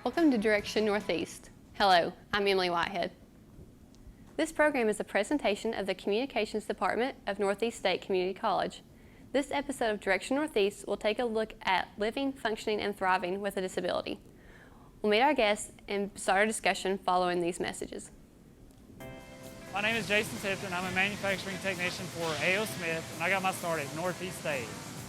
Welcome to Direction Northeast. Hello, I'm Emily Whitehead. This program is a presentation of the Communications Department of Northeast State Community College. This episode of Direction Northeast will take a look at living, functioning, and thriving with a disability. We'll meet our guests and start our discussion following these messages. My name is Jason Tipton. I'm a manufacturing technician for A.O. Smith, and I got my start at Northeast State.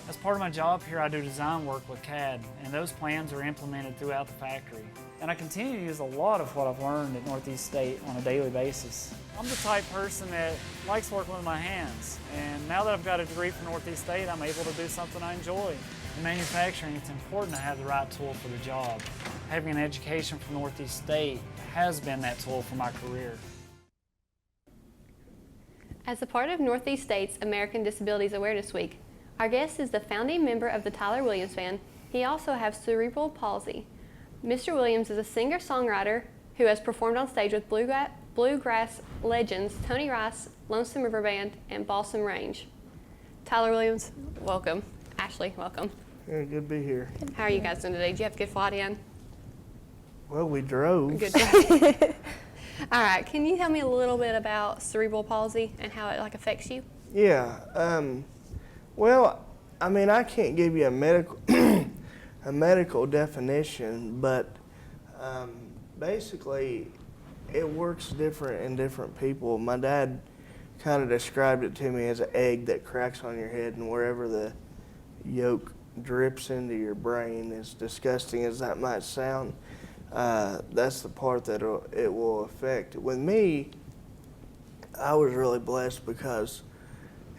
As part of my job here, I do design work with CAD, and those plans are implemented throughout the factory. And I continue to use a lot of what I've learned at Northeast State on a daily basis. I'm the type person that likes working with my hands, and now that I've got a degree from Northeast State, I'm able to do something I enjoy. In manufacturing, it's important to have the right tool for the job. Having an education from Northeast State has been that tool for my career. As a part of Northeast State's American Disabilities Awareness Week, our guest is the founding member of the Tyler Williams Band. He also has cerebral palsy. Mr. Williams is a singer-songwriter who has performed on stage with bluegrass legends Tony Rice, Lonesome River Band, and Balsam Range. Tyler Williams, welcome. Ashley, welcome. Yeah, good to be here. How are you guys doing today? Did you have a good flight in? Well, we drove. Good job. All right, can you tell me a little bit about cerebral palsy and how it affects you? Yeah. Well, I mean, I can't give you a medical a medical definition, but basically, it works different in different people. My dad kind of described it to me as an egg that cracks on your head, and wherever the yolk drips into your brain, as disgusting as that might sound, that's the part that it will affect. With me, I was really blessed because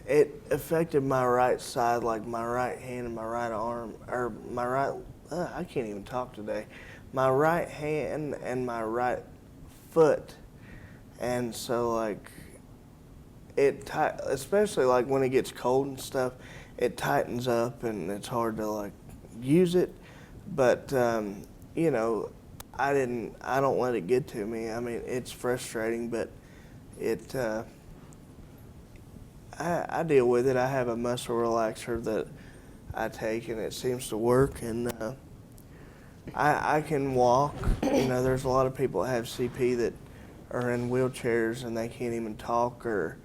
it affected my right side, like my right hand and my right arm, or my right, I can't even talk today, my right hand and my right foot. And so especially when it gets cold and stuff, it tightens up and it's hard to use it. But, you know, I don't let it get to me. I mean, it's frustrating, but I deal with it. I have a muscle relaxer that I take, and it seems to work. And I can walk. You know, there's a lot of people that have CP that are in wheelchairs and they can't even talk or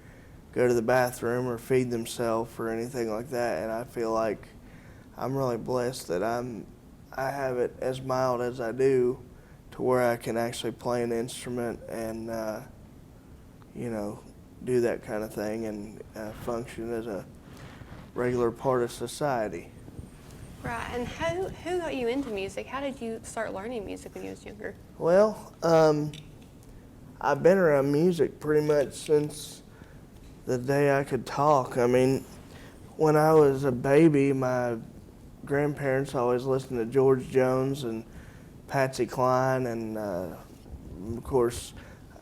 go to the bathroom or feed themselves or anything like that. And I feel like I'm really blessed that I have it as mild as I do, to where I can actually play an instrument and you know, do that kind of thing and function as a regular part of society. Right, and who got you into music? How did you start learning music when you was younger? Well, I've been around music pretty much since the day I could talk. I mean, when I was a baby, my grandparents always listened to George Jones and Patsy Cline, and of course,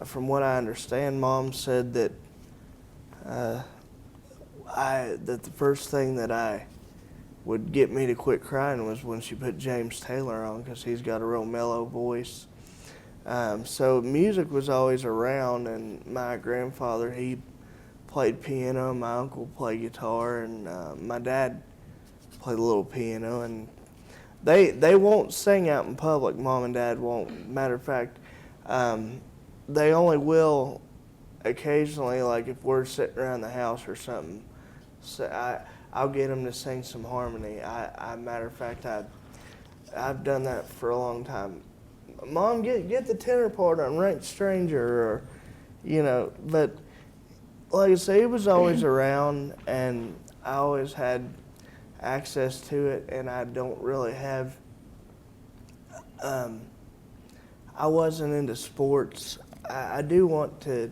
from what I understand, Mom said that that the first thing that would get me to quit crying was when she put James Taylor on, because he's got a real mellow voice. So music was always around, and my grandfather, he played piano, my uncle played guitar, and my dad played a little piano. And they won't sing out in public. Mom and Dad won't. Matter of fact, they only will occasionally, like if we're sitting around the house or something. So I'll get them to sing some harmony. Matter of fact, I've done that for a long time. Mom, get the tenor part on Ranked Stranger, or, you know. But like I say, it was always around, and I always had access to it, and I don't really have, I wasn't into sports. I do want to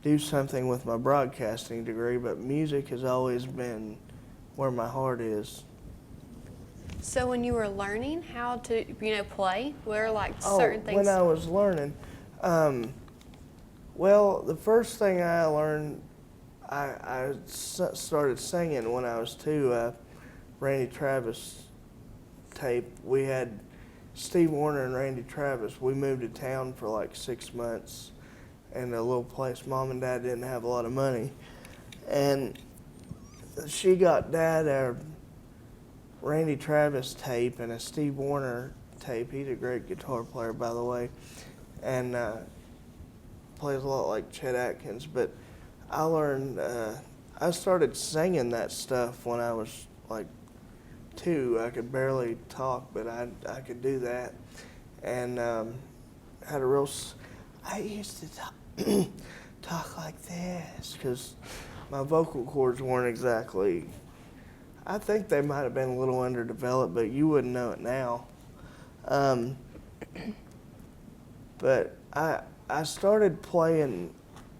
do something with my broadcasting degree, but music has always been where my heart is. So when you were learning how to, play, what are certain things? When I was learning, well, the first thing I learned, I started singing when I was 2. Randy Travis tape. We had Steve Wariner and Randy Travis. We moved to town for 6 months in a little place. Mom and Dad didn't have a lot of money, and she got Dad a Randy Travis tape and a Steve Wariner tape. He's a great guitar player, by the way, and plays a lot like Chet Atkins. But I learned, I started singing that stuff when I was like 2. I could barely talk, but I could do that, and had a real. I used to talk like this because my vocal cords weren't exactly. I think they might have been a little underdeveloped, but you wouldn't know it now. But I started playing,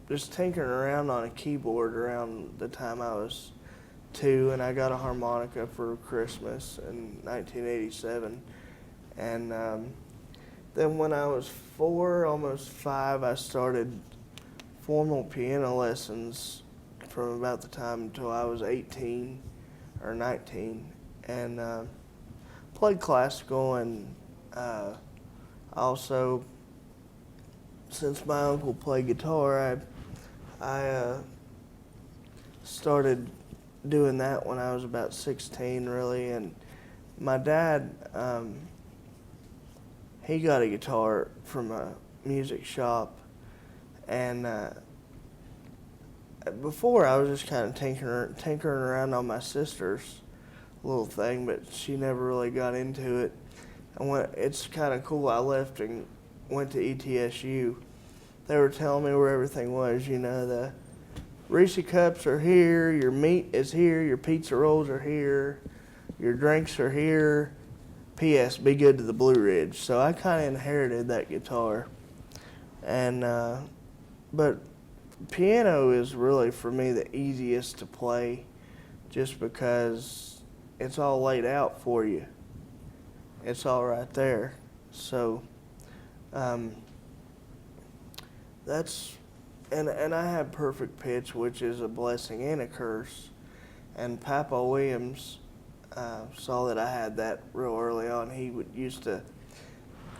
just tinkering around on a keyboard around the time I was 2, and I got a harmonica for Christmas in 1987. And then when I was 4, almost 5, I started formal piano lessons from about the time until I was 18 or 19, and played classical, and also, since my uncle played guitar, I started doing that when I was about 16, really. And my dad, he got a guitar from a music shop, and before I was just kind of tinkering around on my sister's little thing, but she never really got into it. And it's kind of cool. I left and went to ETSU. They were telling me where everything was. You know, the Reese cups are here, your meat is here, your pizza rolls are here, your drinks are here. P.S. Be good to the Blue Ridge. So I kind of inherited that guitar, and but piano is really, for me, the easiest to play just because it's all laid out for you. It's all right there. So that's, and I have perfect pitch, which is a blessing and a curse. And Papa Williams saw that I had that real early on. He used to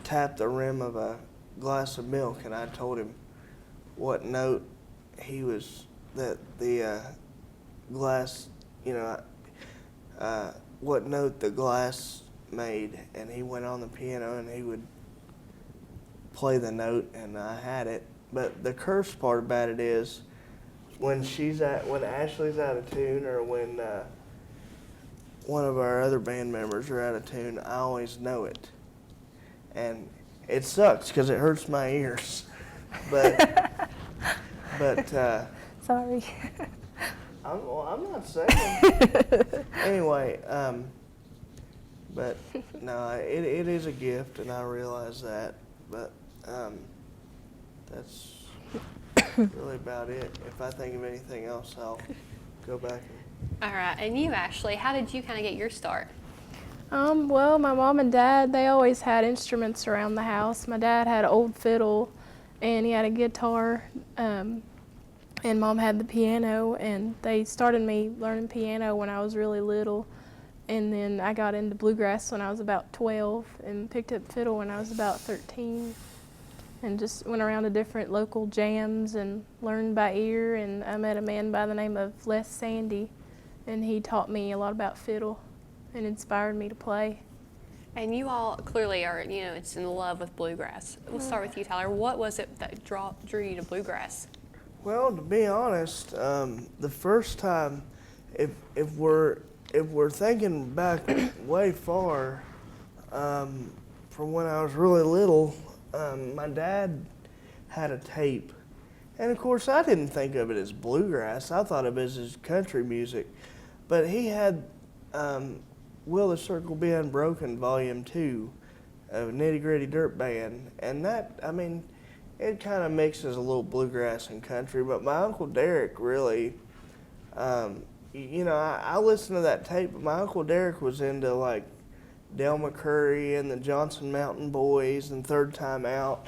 tap the rim of a glass of milk, and I told him what note he was, that the glass, what note the glass made, and he went on the piano and he would play the note, and I had it. But the curse part about it is when Ashley's out of tune, or when one of our other band members are out of tune, I always know it, and it sucks because it hurts my ears. But Sorry. I'm not saying. Anyway, but no, it is a gift, and I realize that. But that's really about it. If I think of anything else, I'll go back. All right, and you, Ashley, how did you kind of get your start? Well, my mom and dad, they always had instruments around the house. My dad had an old fiddle, and he had a guitar, and Mom had the piano, and they started me learning piano when I was really little. And then I got into bluegrass when I was about 12 and picked up fiddle when I was about 13, and just went around to different local jams and learned by ear. And I met a man by the name of Les Sandy, and he taught me a lot about fiddle and inspired me to play. And you all clearly are, it's in love with bluegrass. We'll start with you, Tyler. What was it that drew you to bluegrass? Well, to be honest, the first time, if we're thinking back way far, from when I was really little, my dad had a tape, and of course I didn't think of it as bluegrass. I thought of it as country music, but he had Will the Circle Be Unbroken Volume 2 of Nitty Gritty Dirt Band, and that, it kind of mixes a little bluegrass and country. But my Uncle Derek really, I listened to that tape, but my Uncle Derek was into like Del McCurry and the Johnson Mountain Boys and Third Time Out.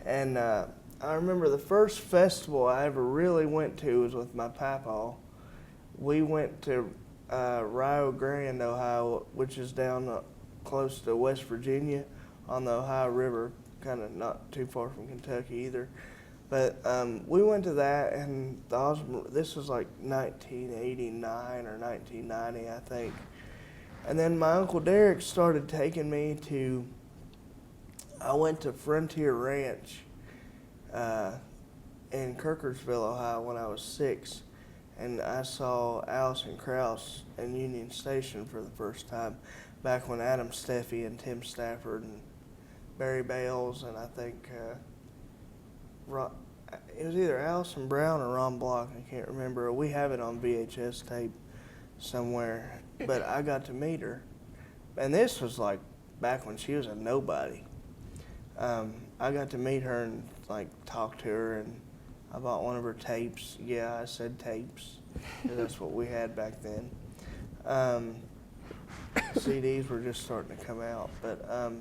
And I remember the first festival I ever really went to was with my papa. We went to Rio Grande, Ohio, which is down close to West Virginia on the Ohio River, kind of not too far from Kentucky either. But we went to that, and this was like 1989 or 1990, I think. And then my Uncle Derek started taking me to I went to Frontier Ranch in Kirkersville, Ohio when I was 6, and I saw Allison Krauss in Union Station for the first time, back when Adam Steffi and Tim Stafford and Barry Bales and I think it was either Allison Brown or Ron Block, I can't remember. We have it on VHS tape somewhere, but I got to meet her. And this was like back when she was a nobody. I got to meet her and like talk to her, and I bought one of her tapes. Yeah, I said tapes, 'cause that's what we had back then. CDs were just starting to come out, but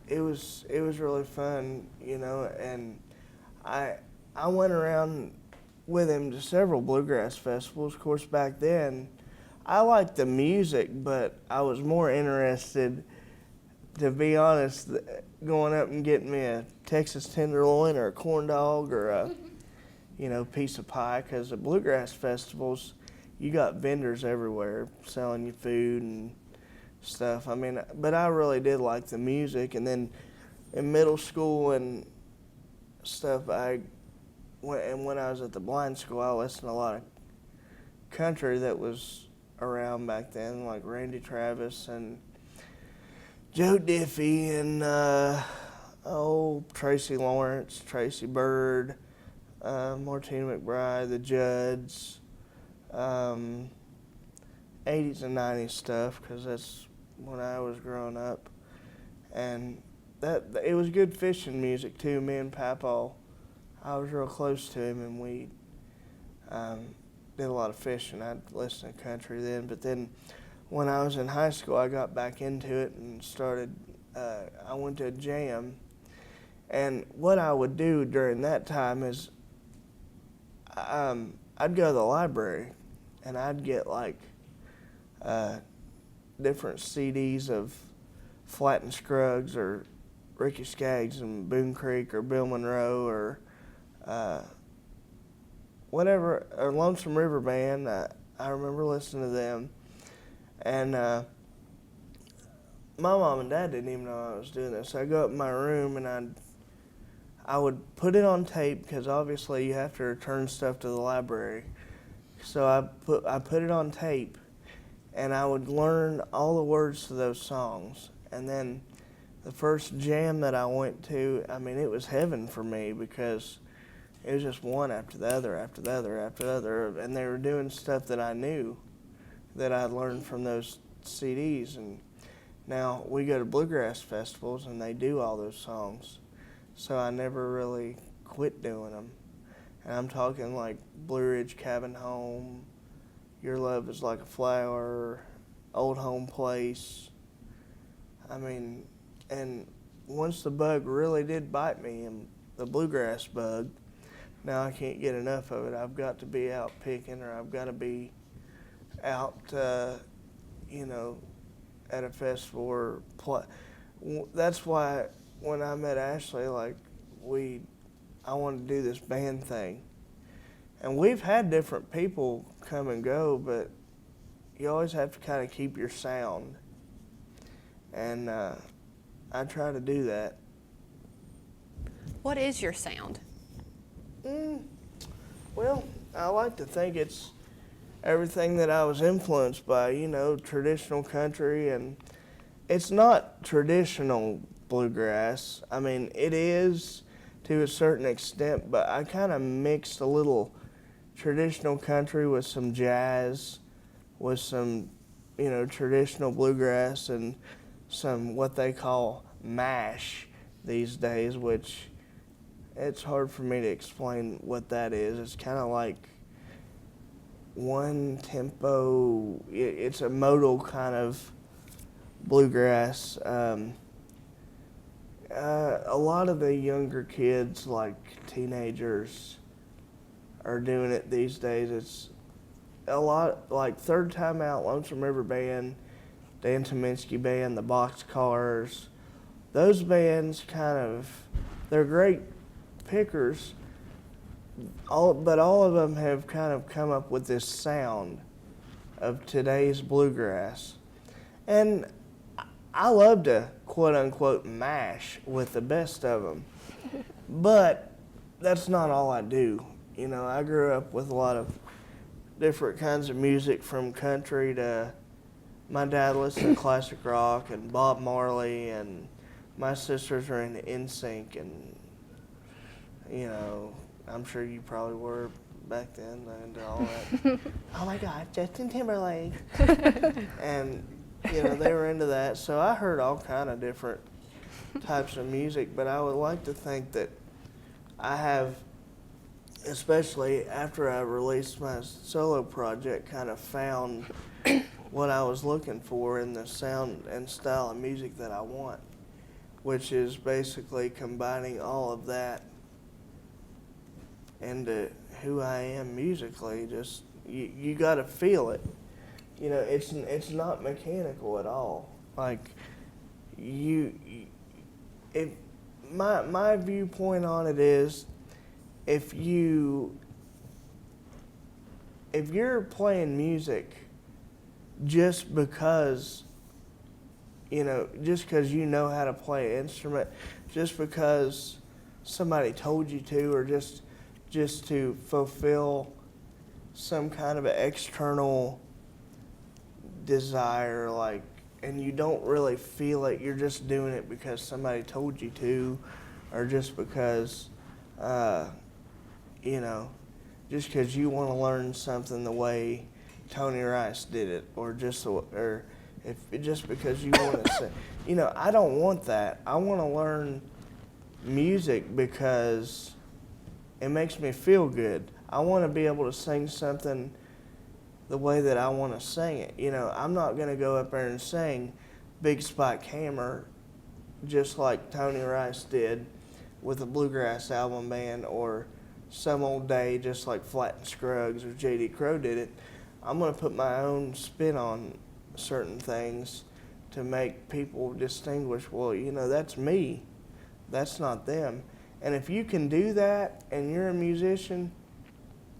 it was really fun, you know. And I went around with him to several bluegrass festivals. Of course, back then, I liked the music, but I was more interested, to be honest, going up and getting me a Texas tenderloin or a corn dog or a, you know, piece of pie. Because at bluegrass festivals, you got vendors everywhere selling you food and stuff. I mean, but I really did like the music. And then in middle school and stuff, when I was at the blind school, I listened to a lot of country that was around back then, like Randy Travis and Joe Diffie and Tracy Lawrence, Tracy Byrd, Martina McBride, the Judds, 80s and 90s stuff, because that's when I was growing up. And it was good fishing music too. Me and Papaw, I was real close to him, and we did a lot of fishing. I'd listen to country then, but then when I was in high school, I got back into it and started, I went to a jam. And what I would do during that time is I'd go to the library and I'd get like different CDs of Flatt and Scruggs or Ricky Skaggs and Boone Creek or Bill Monroe or whatever, or Lonesome River Band. I remember listening to them. And my mom and dad didn't even know I was doing this. So I'd go up in my room and I would put it on tape, because obviously you have to return stuff to the library. So I put it on tape, and I would learn all the words to those songs. And then the first jam that I went to, I mean, it was heaven for me, because it was just one after the other, after the other, after the other, and they were doing stuff that I knew, that I learned from those CDs. And now we go to bluegrass festivals and they do all those songs, so I never really quit doing them. And I'm talking like Blue Ridge Cabin Home, Your Love Is Like a Flower, Old Home Place. I mean, and once the bug really did bite me, and the bluegrass bug, now I can't get enough of it. I've got to be out picking, or I've got to be out, you know, at a festival or that's why when I met Ashley, like I wanted to do this band thing. And we've had different people come and go, but you always have to kind of keep your sound. And I try to do that. What is your sound? Well, I like to think it's everything that I was influenced by, you know, traditional country. And it's not traditional bluegrass. I mean, it is to a certain extent, but I kind of mixed a little traditional country with some jazz, with some, you know, traditional bluegrass, and some what they call mash these days, which it's hard for me to explain what that is. It's kind of like one tempo, it's a modal kind of bluegrass. A lot of the younger kids, like teenagers, are doing it these days. It's a lot like Third Time Out, Lonesome River Band, Dan Tominski Band, the Boxcars. Those bands they're great pickers, but all of them have kind of come up with this sound of today's bluegrass. And I love to quote unquote mash with the best of them, but that's not all I do. You know, I grew up with a lot of different kinds of music, from country to, my dad listened to classic rock and Bob Marley, and my sisters are into NSYNC, and you know, I'm sure you probably were back then into all that. Oh my God, Justin Timberlake. And you know, they were into that. So I heard all kind of different types of music, but I would like to think that I have, especially after I released my solo project, kind of found what I was looking for in the sound and style of music that I want, which is basically combining all of that into who I am musically. Just you got to feel it. You know, it's not mechanical at all. Like if my viewpoint on it is, if you're playing music just because you know how to play an instrument, just because somebody told you to, or just to fulfill some kind of an external desire, like, and you don't really feel it, you're just doing it because somebody told you to, or just because, you know, just because you want to learn something the way Tony Rice did it, or just because you want to say, you know, I don't want that. I want to learn music because it makes me feel good. I want to be able to sing something the way that I want to sing it. You know, I'm not going to go up there and sing Big Spike Hammer just like Tony Rice did with a bluegrass album band, or Some Old Day just like Flat and Scruggs or J.D. Crowe did it. I'm going to put my own spin on certain things to make people distinguish, well, you know, that's me. That's not them. And if you can do that and you're a musician,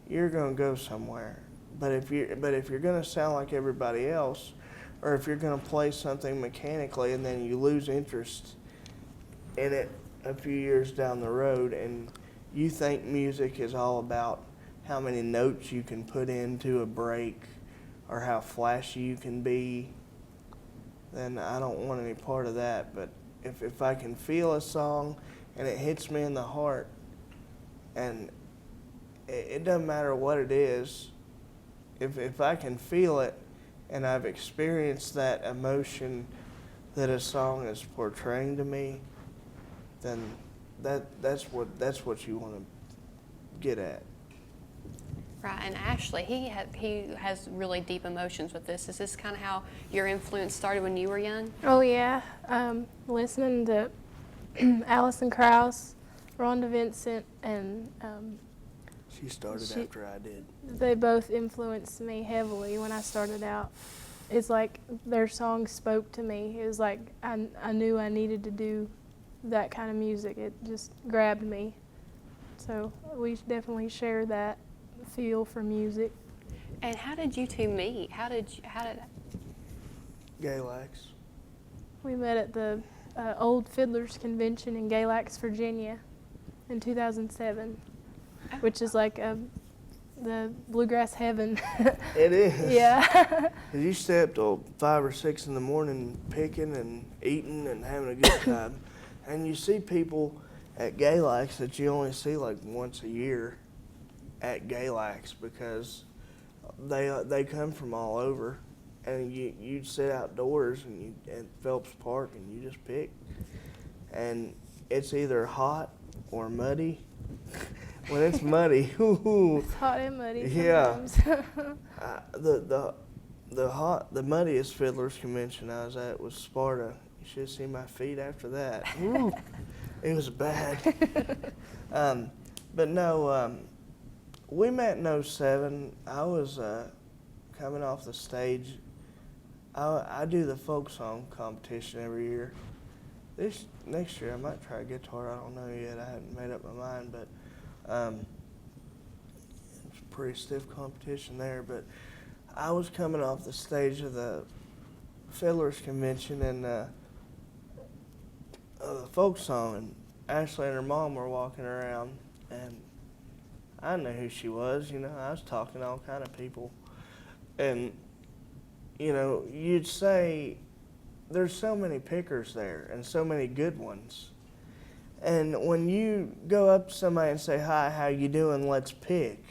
you're going to go somewhere. But if you're going to sound like everybody else, or if you're going to play something mechanically and then you lose interest in it a few years down the road, and you think music is all about how many notes you can put into a break or how flashy you can be, then I don't want any part of that. But if I can feel a song and it hits me in the heart, and it doesn't matter what it is, if I can feel it and I've experienced that emotion that a song is portraying to me, then that's what you want to get at. Right, and Ashley, he has really deep emotions with this. Is this kind of how your influence started when you were young? Oh yeah, listening to Alison Krauss, Rhonda Vincent, and She started after I did. they both influenced me heavily when I started out. It's like their songs spoke to me. It was like I knew I needed to do that kind of music. It just grabbed me. So we definitely share that feel for music. And how did you two meet? How did Galax. We met at the Old Fiddlers Convention in Galax, Virginia in 2007, which is like the bluegrass heaven. It is. Yeah. 'Cause you stay up till 5 or 6 in the morning picking and eating and having a good time. And you see people at Galax that you only see like once a year at Galax, because they come from all over, and you sit outdoors and at Phelps Park and you just pick, and it's either hot or muddy. When it's muddy, It's hot and muddy Yeah. sometimes. The muddiest fiddlers convention I was at was Sparta. You should have seen my feet after that. Woo, it was bad. But no, we met in '07. I was coming off the stage. I do the folk song competition every year. Next year I might try guitar. I don't know yet. I haven't made up my mind, but it's a pretty stiff competition there. But I was coming off the stage of the Fiddlers Convention, and folk song, and Ashley and her mom were walking around, and I knew who she was. I was talking to all kind of people, and you'd say there's so many pickers there and so many good ones. And when you go up to somebody and say, "Hi, how you doing? Let's pick,"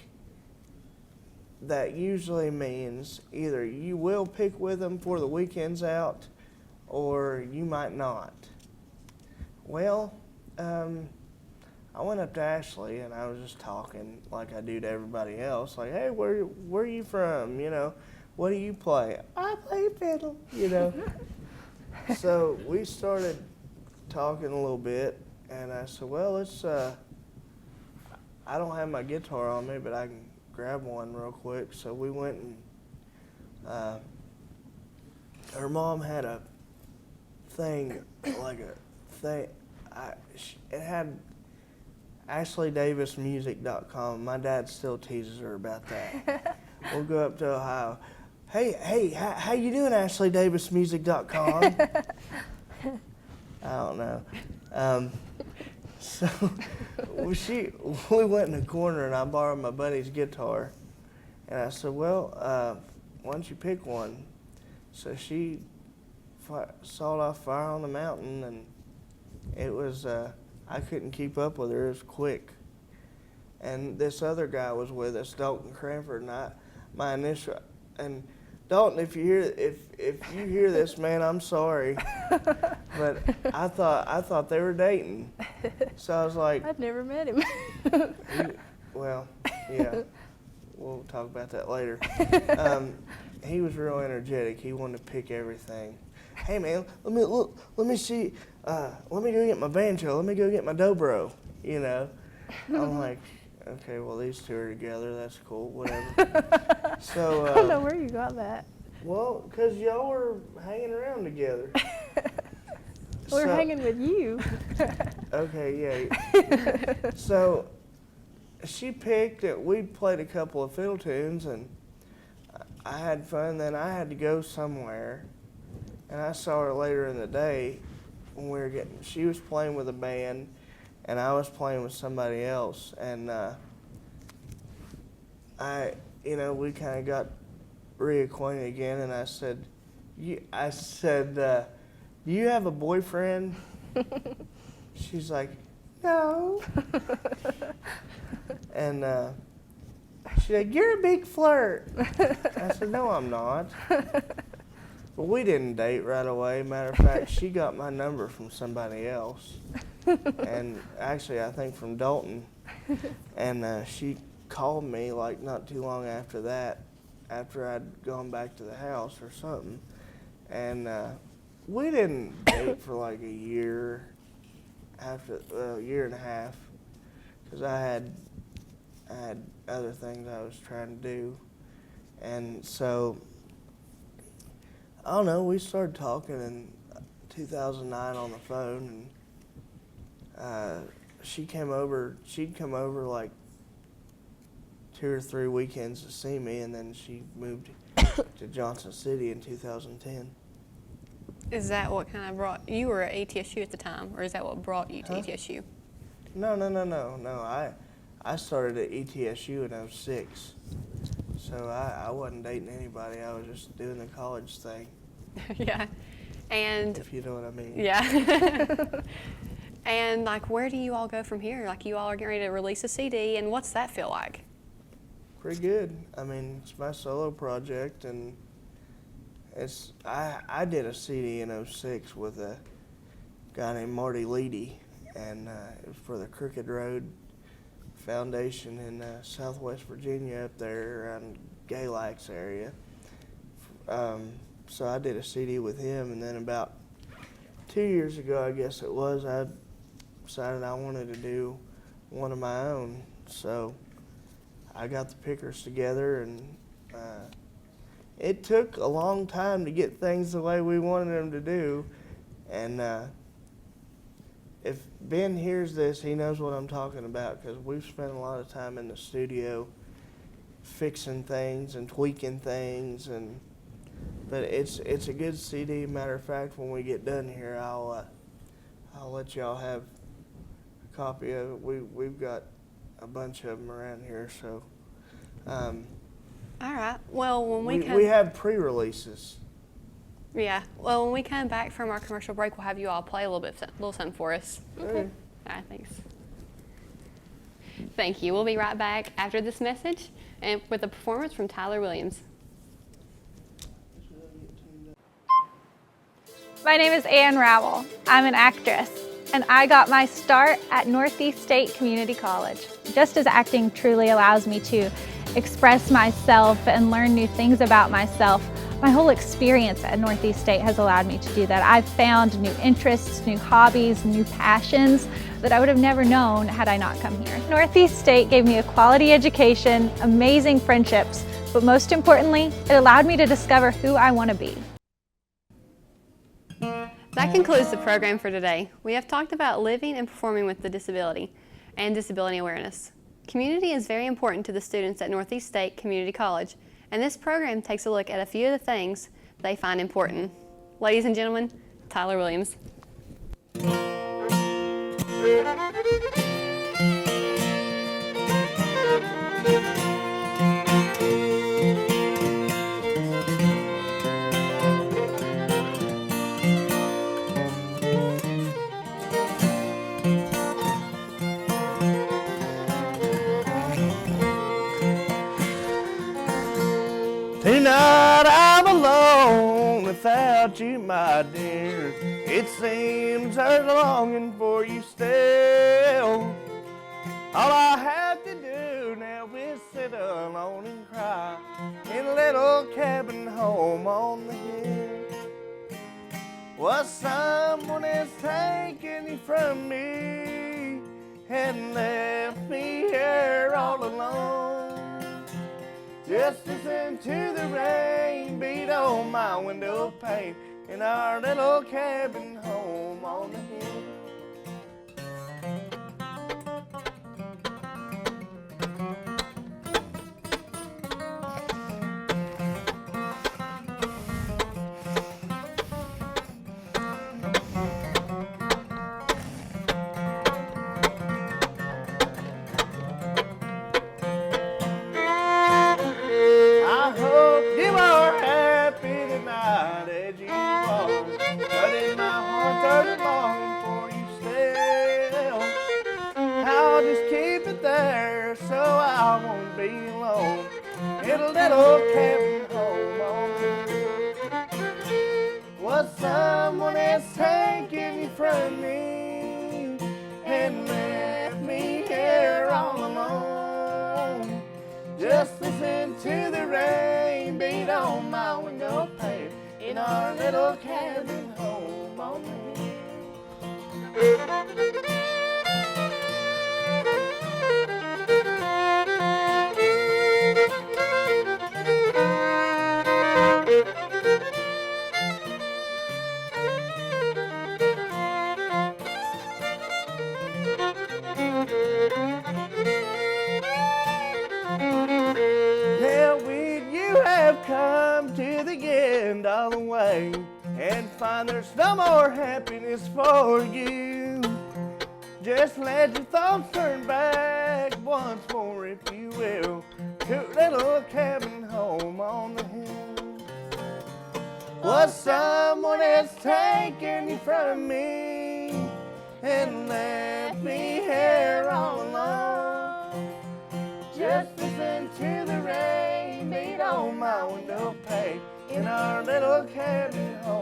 that usually means either you will pick with them before the weekend's out, or you might not. Well, I went up to Ashley and I was just talking like I do to everybody else, like, "Hey, where are you from? What do you play?" "I play fiddle." So we started talking a little bit, and I said, "Well, let's. I don't have my guitar on me, but I can grab one real quick." So we went and her mom had a thing, it had AshleyDavisMusic.com. My dad still teases her about that. We'll go up to Ohio. Hey, how you doing, AshleyDavisMusic.com? I don't know. So we went in the corner, and I borrowed my buddy's guitar, and I said, "Well, why don't you pick one?" So she sawed off Fire on the Mountain, and it was I couldn't keep up with her. It was quick. And this other guy was with us, Dalton Cranford, and my initial, and Dalton, if you hear this, man, I'm sorry, but I thought they were dating, so I was like, I'd never met him. well, yeah, we'll talk about that later. He was real energetic. He wanted to pick everything. "Hey, man, let me see. Let me go get my banjo. Let me go get my dobro." I'm like, okay, well, these two are together. That's cool. Whatever. So. I don't know where you got that. Well, because y'all were hanging around together. We're hanging with you. Okay, yeah. So she picked it. We played a couple of fiddle tunes, and I had fun. Then I had to go somewhere, and I saw her later in the day when she was playing with a band, and I was playing with somebody else, and we kind of got reacquainted again, and I said, "Do you have a boyfriend?" She's like, "No." And she's like, "You're a big flirt." I said, "No, I'm not." But we didn't date right away. Matter of fact, she got my number from somebody else, and actually, I think from Dalton. And she called me like not too long after that, after I'd gone back to the house or something. And we didn't date for like a year, a year and a half, because I had other things I was trying to do. And so, I don't know, we started talking in 2009 on the phone, and she'd come over like 2 or 3 weekends to see me, and then she moved to Johnson City in 2010. Is that what kind of brought you were at ETSU at the time, or is that what brought you to ETSU? No. I started at ETSU in 2006, so I wasn't dating anybody. I was just doing the college thing. Yeah, and if you know what I mean. Yeah. And like, where do you all go from here? Like, you all are getting ready to release a CD, and what's that feel like? Pretty good. I mean, it's my solo project, and I did a CD in 2006 with a guy named Marty Leedy, and it was for the Crooked Road Foundation in Southwest Virginia, up there around Galax area. So I did a CD with him, and then about 2 years ago, I guess it was, I decided I wanted to do one of my own. So I got the pickers together, and it took a long time to get things the way we wanted them to do. And if Ben hears this, he knows what I'm talking about, because we've spent a lot of time in the studio fixing things and tweaking things. But it's a good CD. Matter of fact, when we get done here, I'll let y'all have a copy of it. We've got a bunch of them around here, so All right. Well, when we have pre-releases. yeah. Well, when we come back from our commercial break, we'll have you all play a little something for us. Okay. All right. Thanks. Thank you. We'll be right back after this message and with a performance from Tyler Williams. My name is Ann Rowell. I'm an actress, and I got my start at Northeast State Community College. Just as acting truly allows me to express myself and learn new things about myself, my whole experience at Northeast State has allowed me to do that. I've found new interests, new hobbies, new passions that I would have never known had I not come here. Northeast State gave me a quality education, amazing friendships, but most importantly, it allowed me to discover who I want to be. That concludes the program for today. We have talked about living and performing with the disability and disability awareness. Community is very important to the students at Northeast State Community College, and this program takes a look at a few of the things they find important. Ladies and gentlemen, Tyler Williams. Tonight I'm alone without you, my dear. It seems there's a longing for you still. All I have to do now is sit alone and cry in a little cabin home on the hill. Well, someone has taken you from me and left me here all alone. Just listen to the rain beat on my window pane in our little cabin home on the hill. I hope you are happy tonight as you are, but in my heart there's a longing for you still. I'll just keep it there so I won't be alone in a little cabin home on the hill. Well, someone has taken you from me and left me here all alone. Just listen to the rain beat on my window pane in our little cabin home on the hill. Now when you have come to the end of the way and find there's no more happiness for you, just let your thoughts turn back once more, if you will, to a little cabin home on the hill. Was someone has taken you from me and left me here all alone? Just listen to the rain beat on my window pane in our little cabin home.